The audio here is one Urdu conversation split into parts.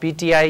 PTI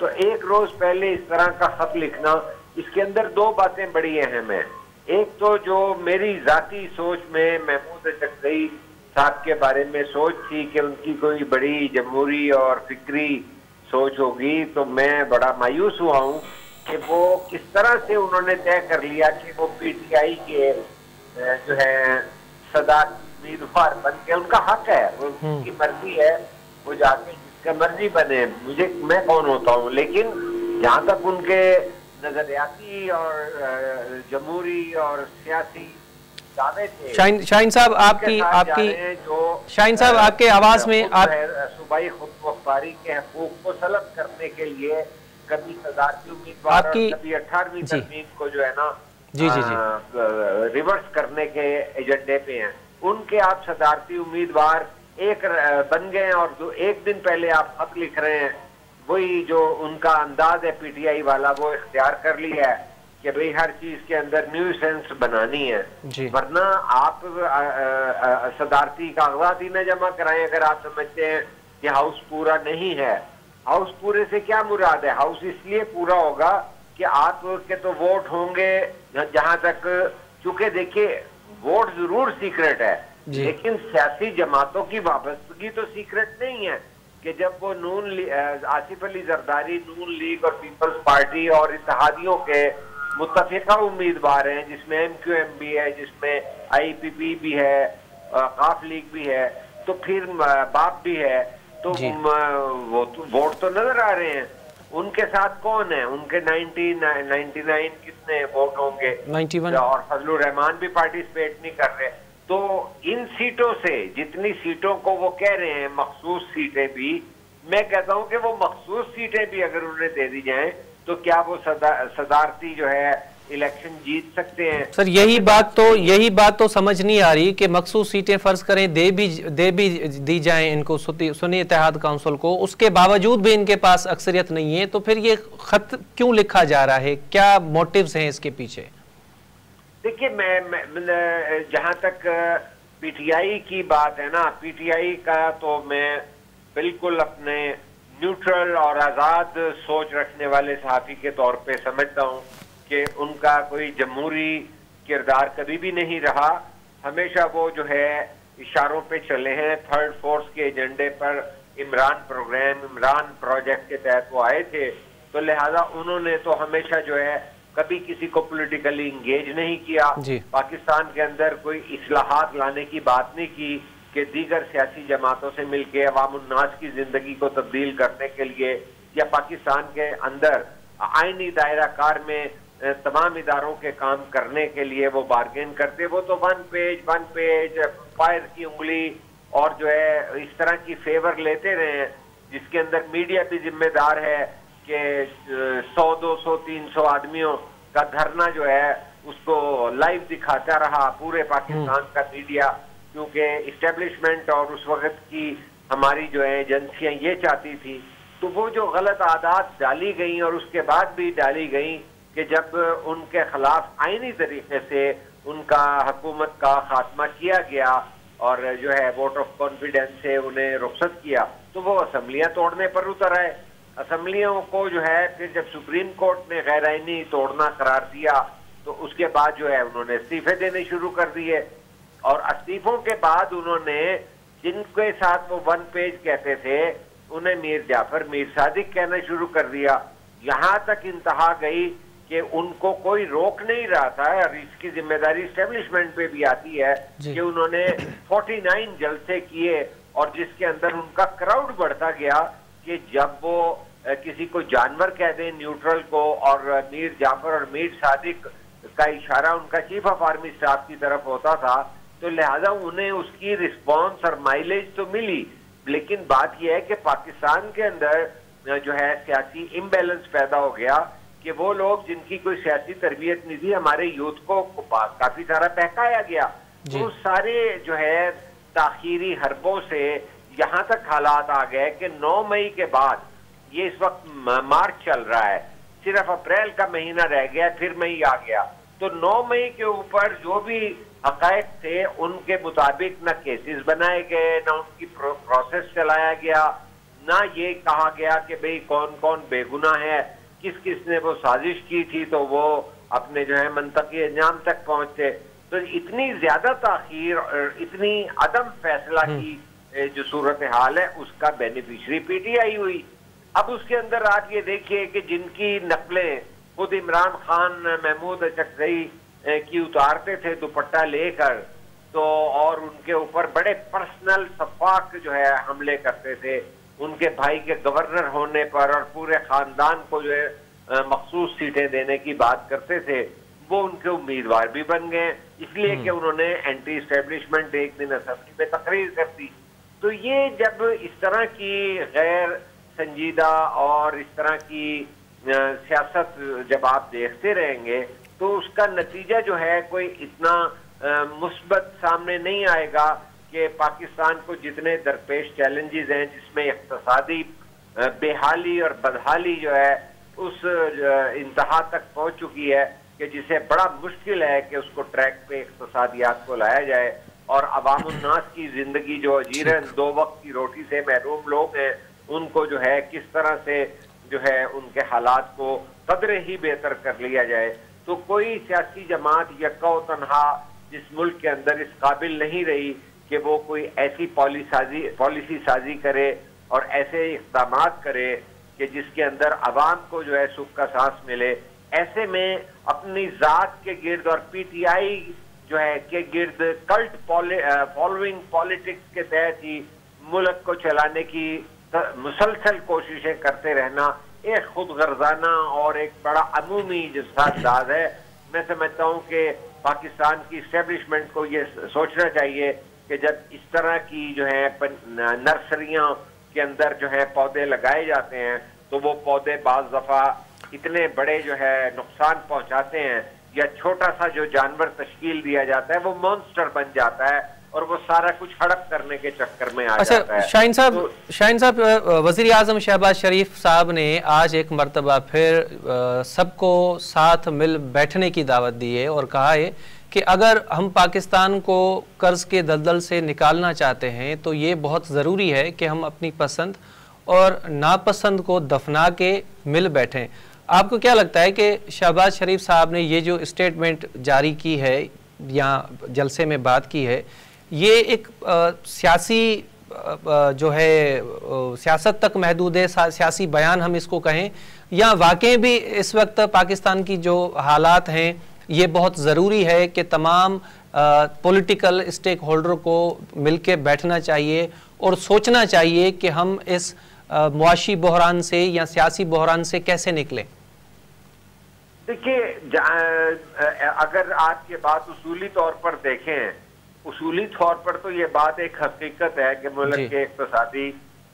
تو ایک روز پہلے اس طرح کا خط لکھنا، اس کے اندر دو باتیں بڑی اہم ہیں. ایک تو جو میری ذاتی سوچ میں محمود چکدئی صاحب کے بارے میں سوچ تھی کہ ان کی کوئی بڑی جمہوری اور فکری سوچ ہوگی، تو میں بڑا مایوس ہوا ہوں کہ وہ کس طرح سے انہوں نے طے کر لیا کہ وہ پی ٹی آئی کے جو ہے صدارتی امیدوار بن کے، ان کا حق ہے، ان کی مرضی ہے، وہ جا کے جس کا مرضی بنے، میں کون ہوتا ہوں. لیکن جہاں تک ان کے نظریاتی اور جمہوری اور سیاسی دعوے تھے، شاہین صاحب آپ کے آواز میں صوبائی خود مختاری کے حقوق کو سلب کرنے کے لیے کبھی صدارتی امیدوار اور کبھی 18ویں ترمیم کو جو ہے نا ریورس کرنے کے ایجنڈے پہ ہیں. ان کے آپ صدارتی امیدوار ایک بن گئے اور ایک دن پہلے آپ خط لکھ رہے ہیں. وہی جو ان کا انداز ہے پی ٹی آئی والا، وہ اختیار کر لیا ہے کہ بھئی ہر چیز کے اندر نیو سینس بنانی ہے. ورنہ آپ صدارتی کاغذات ہی نہ جمع کرائیں اگر آپ سمجھتے ہیں کہ ہاؤس پورا نہیں ہے. ہاؤس پورے سے کیا مراد ہے؟ ہاؤس اس لیے پورا ہوگا کہ آپ کے تو ووٹ ہوں گے، جہاں تک چونکہ دیکھیے ووٹ ضرور سیکرٹ ہے لیکن سیاسی جماعتوں کی وابستگی تو سیکرٹ نہیں ہے. کہ جب وہ آصف علی زرداری نون لیگ اور پیپلز پارٹی اور اتحادیوں کے متفقہ امیدوار ہیں، جس میں ایم کیو ایم بھی ہے، جس میں آئی پی پی بھی ہے، قاف لیگ بھی ہے، تو پھر باپ بھی ہے، تو وہ ووٹ تو نظر آ رہے ہیں. ان کے ساتھ کون ہے؟ ان کے 99 کتنے ووٹ ہوں گے، اور فضل الرحمان بھی پارٹیسپیٹ نہیں کر رہے. تو ان سیٹوں سے جتنی سیٹوں کو وہ کہہ رہے ہیں مخصوص سیٹیں بھی، میں کہتا ہوں کہ وہ مخصوص سیٹیں بھی اگر انہیں دے دی جائیں تو کیا وہ صدارتی جو ہے الیکشن جیت سکتے ہیں؟ سر یہی بات تو سمجھ نہیں آ رہی کہ مخصوص سیٹیں فرض کریں دے بھی دی جائیں ان کو سنی اتحاد کونسل کو، اس کے باوجود بھی ان کے پاس اکثریت نہیں ہے، تو پھر یہ خط کیوں لکھا جا رہا ہے؟ کیا موٹیوز ہیں اس کے پیچھے؟ دیکھیے میں جہاں تک پی ٹی آئی کی بات ہے نا، پی ٹی آئی کا تو میں بالکل اپنے نیوٹرل اور آزاد سوچ رکھنے والے صحافی کے طور پہ سمجھتا ہوں کہ ان کا کوئی جمہوری کردار کبھی بھی نہیں رہا. ہمیشہ وہ جو ہے اشاروں پہ چلے ہیں. تھرڈ فورس کے ایجنڈے پر عمران پروجیکٹ کے تحت وہ آئے تھے، تو لہذا انہوں نے تو ہمیشہ جو ہے کبھی کسی کو پولیٹیکلی انگیج نہیں کیا. پاکستان کے اندر کوئی اصلاحات لانے کی بات نہیں کی کہ دیگر سیاسی جماعتوں سے مل کے عوام الناس کی زندگی کو تبدیل کرنے کے لیے، یا پاکستان کے اندر آئینی دائرہ کار میں تمام اداروں کے کام کرنے کے لیے وہ بارگین کرتے. وہ تو ون پیج فائر کی انگلی اور جو ہے اس طرح کی فیور لیتے رہے ہیں، جس کے اندر میڈیا بھی ذمہ دار ہے کہ 100 200 300 آدمیوں کا دھرنا جو ہے اس کو لائیو دکھاتا رہا پورے پاکستان کا میڈیا، کیونکہ اسٹیبلشمنٹ اور اس وقت کی ہماری جو ہے ایجنسیاں یہ چاہتی تھی. تو وہ جو غلط عادات ڈالی گئیں اور اس کے بعد بھی ڈالی گئیں کہ جب ان کے خلاف آئینی طریقے سے ان کا حکومت کا خاتمہ کیا گیا اور جو ہے ووٹ آف کانفیڈنس سے انہیں رخصت کیا، تو وہ اسمبلیاں توڑنے پر اتر آئے. اسمبلیوں کو جو ہے پھر جب سپریم کورٹ نے غیر آئینی توڑنا قرار دیا تو اس کے بعد جو ہے انہوں نے استعفے دینے شروع کر دیے. اور استعفوں کے بعد انہوں نے جن کے ساتھ وہ ون پیج کہتے تھے انہیں میر جعفر میر صادق کہنا شروع کر دیا. یہاں تک انتہا گئی کہ ان کو کوئی روک نہیں رہا تھا، اور اس کی ذمہ داری اسٹیبلشمنٹ پہ بھی آتی ہے کہ انہوں نے 49 جلسے کیے اور جس کے اندر ان کا کراؤڈ بڑھتا گیا کہ جب وہ کسی کو جانور کہہ دیں نیوٹرل کو، اور میر جعفر اور میر صادق کا اشارہ ان کا چیف آف آرمی اسٹاف کی طرف ہوتا تھا، تو لہذا انہیں اس کی رسپانس اور مائلیج تو ملی. لیکن بات یہ ہے کہ پاکستان کے اندر جو ہے سیاسی امبیلنس پیدا ہو گیا کہ وہ لوگ جن کی کوئی سیاسی تربیت نہیں تھی، ہمارے یوتھ کو کافی سارا بہکایا گیا. تو سارے جو ہے تاخیری حربوں سے یہاں تک حالات آ گئے کہ 9 مئی کے بعد، یہ اس وقت مارچ چل رہا ہے، صرف اپریل کا مہینہ رہ گیا، پھر مئی آ گیا. تو 9 مئی کے اوپر جو بھی حقائق تھے ان کے مطابق نہ کیسز بنائے گئے، نہ ان کی پروسیس چلایا گیا، نہ یہ کہا گیا کہ بھئی کون کون بے گناہ ہے، کس کس نے وہ سازش کی تھی تو وہ اپنے جو ہے منطقی انجام تک پہنچتے. تو اتنی زیادہ تاخیر اور اتنی عدم فیصلہ کی جو صورتحال ہے اس کا بینیفیشری پی ٹی آئی ہوئی. اب اس کے اندر آپ یہ دیکھیے کہ جن کی نقلیں خود عمران خان محمود اچکزئی کی اتارتے تھے دوپٹہ لے کر، تو اور ان کے اوپر بڑے پرسنل شفاق جو ہے حملے کرتے تھے، ان کے بھائی کے گورنر ہونے پر اور پورے خاندان کو جو ہے مخصوص سیٹیں دینے کی بات کرتے تھے، وہ ان کے امیدوار بھی بن گئے اس لیے کہ انہوں نے اینٹی اسٹیبلشمنٹ ایک دن اسمبلی میں تقریر کر دی. تو یہ جب اس طرح کی غیر سنجیدہ اور اس طرح کی سیاست جب آپ دیکھتے رہیں گے تو اس کا نتیجہ جو ہے کوئی اتنا مثبت سامنے نہیں آئے گا کہ پاکستان کو جتنے درپیش چیلنجز ہیں جس میں اقتصادی بحالی اور بدحالی جو ہے اس انتہا تک پہنچ چکی ہے کہ جسے بڑا مشکل ہے کہ اس کو ٹریک پہ اقتصادیات کو لایا جائے، اور عوام الناس کی زندگی جو اجیرن 2 وقت کی روٹی سے محروم لوگ ہیں ان کو جو ہے کس طرح سے جو ہے ان کے حالات کو قدرے ہی بہتر کر لیا جائے. تو کوئی سیاسی جماعت یکا و تنہا جس ملک کے اندر اس قابل نہیں رہی کہ وہ کوئی ایسی پالیسی سازی کرے اور ایسے اقدامات کرے کہ جس کے اندر عوام کو جو ہے سکھ کا سانس ملے. ایسے میں اپنی ذات کے گرد اور پی ٹی آئی جو ہے کے گرد کلٹ فالوئنگ پالیٹکس کے تحت ہی ملک کو چلانے کی مسلسل کوششیں کرتے رہنا ایک خود غرضانہ اور ایک بڑا عمومی جیسا انداز ہے. میں سمجھتا ہوں کہ پاکستان کی اسٹیبلشمنٹ کو یہ سوچنا چاہیے کہ جب اس طرح کی جو ہے نرسریاں کے اندر جو ہے پودے لگائے جاتے ہیں تو وہ پودے بعض دفعہ اتنے بڑے جو ہے نقصان پہنچاتے ہیں، یا چھوٹا سا جو جانور تشکیل دیا جاتا ہے وہ مونسٹر بن جاتا ہے اور وہ سارا کچھ ہڑپ کرنے کے چکر میں آ جاتا ہے. شاہین صاحب، وزیر اعظم شہباز شریف صاحب نے آج ایک مرتبہ پھر سب کو ساتھ مل بیٹھنے کی دعوت دی ہے اور کہا ہے کہ اگر ہم پاکستان کو قرض کے دلدل سے نکالنا چاہتے ہیں تو یہ بہت ضروری ہے کہ ہم اپنی پسند اور ناپسند کو دفنا کے مل بیٹھیں. آپ کو کیا لگتا ہے کہ شہباز شریف صاحب نے یہ جو اسٹیٹمنٹ جاری کی ہے یا جلسے میں بات کی ہے، یہ ایک سیاسی جو ہے سیاست تک محدود ہے، سیاسی بیان ہم اس کو کہیں، یا واقعی بھی اس وقت پاکستان کی جو حالات ہیں یہ بہت ضروری ہے کہ تمام پولیٹیکل اسٹیک ہولڈر کو مل کے بیٹھنا چاہیے اور سوچنا چاہیے کہ ہم اس معاشی بحران سے یا سیاسی بحران سے کیسے نکلیں؟ دیکھیے، اگر آپ یہ بات اصولی طور پر دیکھیں، اصولی طور پر تو یہ بات ایک حقیقت ہے کہ ملک کے اقتصادی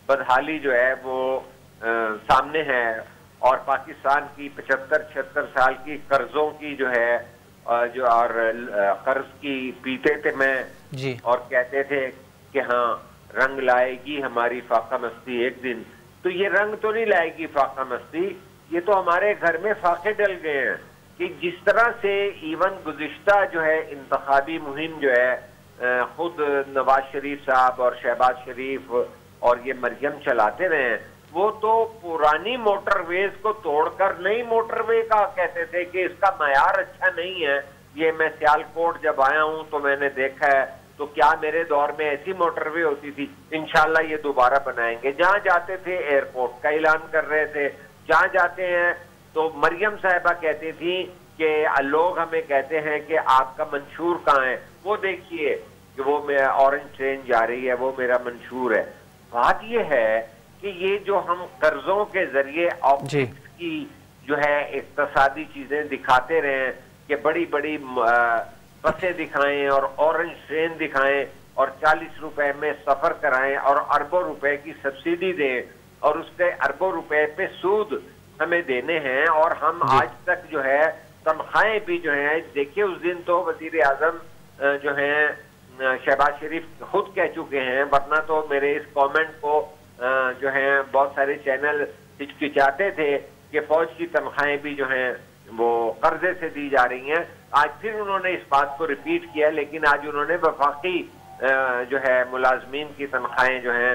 بدحالی جو ہے وہ سامنے ہے، اور پاکستان کی 75-76 سال کی قرضوں کی جو ہے جو اور قرض کی پیتے تھے میں اور کہتے تھے کہ ہاں رنگ لائے گی ہماری فاقہ مستی ایک دن. تو یہ رنگ تو نہیں لائے گی فاقہ مستی، یہ تو ہمارے گھر میں فاقے ڈل گئے ہیں کہ جس طرح سے ایون گزشتہ جو ہے انتخابی مہم جو ہے خود نواز شریف صاحب اور شہباز شریف اور یہ مریم چلاتے رہے ہیں، وہ تو پرانی موٹر ویز کو توڑ کر نئی موٹر وے کا کہتے تھے کہ اس کا معیار اچھا نہیں ہے. یہ میں سیالکوٹ جب آیا ہوں تو میں نے دیکھا ہے، تو کیا میرے دور میں ایسی موٹر وے ہوتی تھی؟ انشاءاللہ یہ دوبارہ بنائیں گے. جہاں جاتے تھے ایئرپورٹ کا اعلان کر رہے تھے، جہاں جاتے ہیں تو مریم صاحبہ کہتی تھی کہ لوگ ہمیں کہتے ہیں کہ آپ کا منشور کہاں ہے، وہ دیکھیے کہ وہ میرا اورنج ٹرین جا رہی ہے، وہ میرا منشور ہے. بات یہ ہے کہ یہ جو ہم قرضوں کے ذریعے آپٹکس کی جو ہے اقتصادی چیزیں دکھاتے رہے کہ بڑی بڑی بسیں دکھائیں اور اورنج ٹرین دکھائیں اور 40 روپے میں سفر کرائیں اور اربوں روپے کی سبسڈی دیں اور اس کے اربوں روپے پہ سود ہمیں دینے ہیں، اور ہم آج تک جو ہے تنخواہیں بھی جو ہیں، دیکھیے اس دن تو وزیر اعظم جو ہیں شہباز شریف خود کہہ چکے ہیں، ورنہ تو میرے اس کامنٹ کو جو ہیں بہت سارے چینل ہچکچاتے تھے کہ فوج کی تنخواہیں بھی جو ہیں وہ قرضے سے دی جا رہی ہیں. آج پھر انہوں نے اس بات کو ریپیٹ کیا، لیکن آج انہوں نے وفاقی جو ہے ملازمین کی تنخواہیں جو ہیں